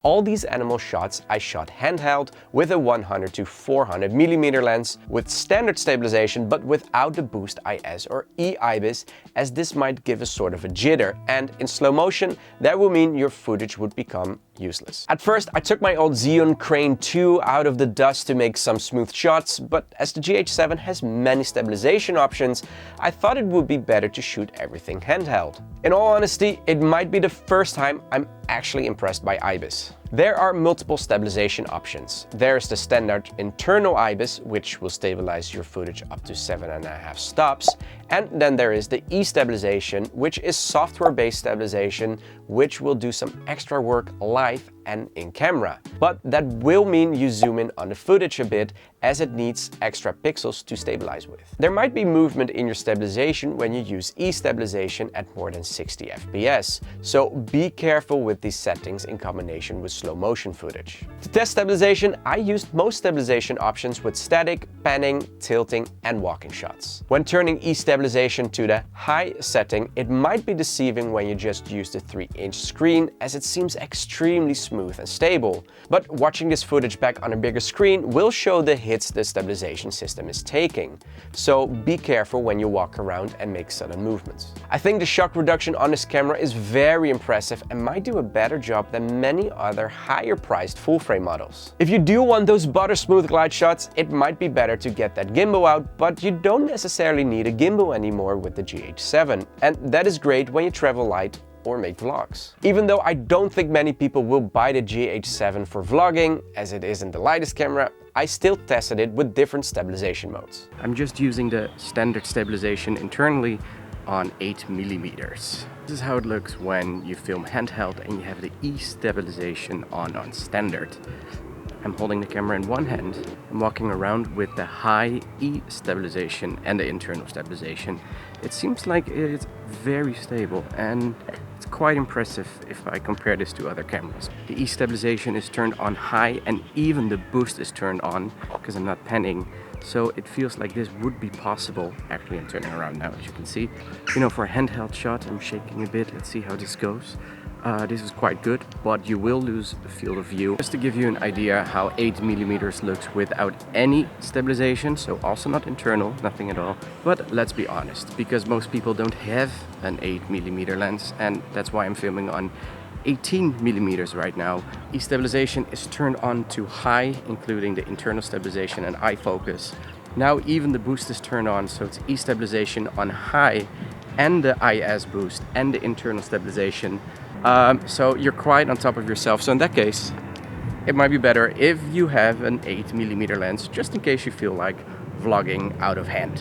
All these animal shots I shot handheld with a 100 to 400 mm lens with standard stabilization but without the boost IS or E-IBIS, as this might give a sort of a jitter, and in slow motion that will mean your footage would become useless. At first I took my old Xeon Crane 2 out of the dust to make some smooth shots, but as the GH7 has many stabilization options, I thought it would be better to shoot everything handheld. In all honesty, it might be the first time I'm actually impressed by IBIS. There are multiple stabilization options. There's the standard internal IBIS, which will stabilize your footage up to 7.5 stops. And then there is the E-Stabilization, which is software-based stabilization, which will do some extra work live and in camera. But that will mean you zoom in on the footage a bit, as it needs extra pixels to stabilize with. There might be movement in your stabilization when you use E-Stabilization at more than 60 FPS. So be careful with these settings in combination with slow motion footage. To test stabilization, I used most stabilization options with static, panning, tilting and walking shots. When turning E-Stabilization to the high setting, it might be deceiving when you just use the 3-inch screen, as it seems extremely smooth and stable. But watching this footage back on a bigger screen will show the hits the stabilization system is taking. So be careful when you walk around and make sudden movements. I think the shock reduction on this camera is very impressive and might do a better job than many other higher priced full frame models. If you do want those butter smooth glide shots, it might be better to get that gimbal out, but you don't necessarily need a gimbal anymore with the GH7, and that is great when you travel light or make vlogs. Even though I don't think many people will buy the GH7 for vlogging, as it isn't the lightest camera, I still tested it with different stabilization modes. I'm just using the standard stabilization internally on 8mm. This is how it looks when you film handheld and you have the E-Stabilization on standard. I'm holding the camera in one hand. I'm walking around with the high E-Stabilization and the internal stabilization. It seems like it's very stable and it's quite impressive if I compare this to other cameras. The E-Stabilization is turned on high and even the boost is turned on because I'm not panning. So it feels like this would be possible. Actually, I'm turning around now, as you can see. You know, for a handheld shot, I'm shaking a bit. Let's see how this goes. This is quite good, but you will lose the field of view. Just to give you an idea how 8mm looks without any stabilization, so also not internal, nothing at all. But let's be honest, because most people don't have an 8mm lens, and that's why I'm filming on 18mm right now. E-Stabilization is turned on to high, including the internal stabilization and eye focus. Now even the boost is turned on, so it's E-Stabilization on high and the IS boost and the internal stabilization. So you're quite on top of yourself. So in that case, it might be better if you have an 8mm lens, just in case you feel like vlogging out of hand.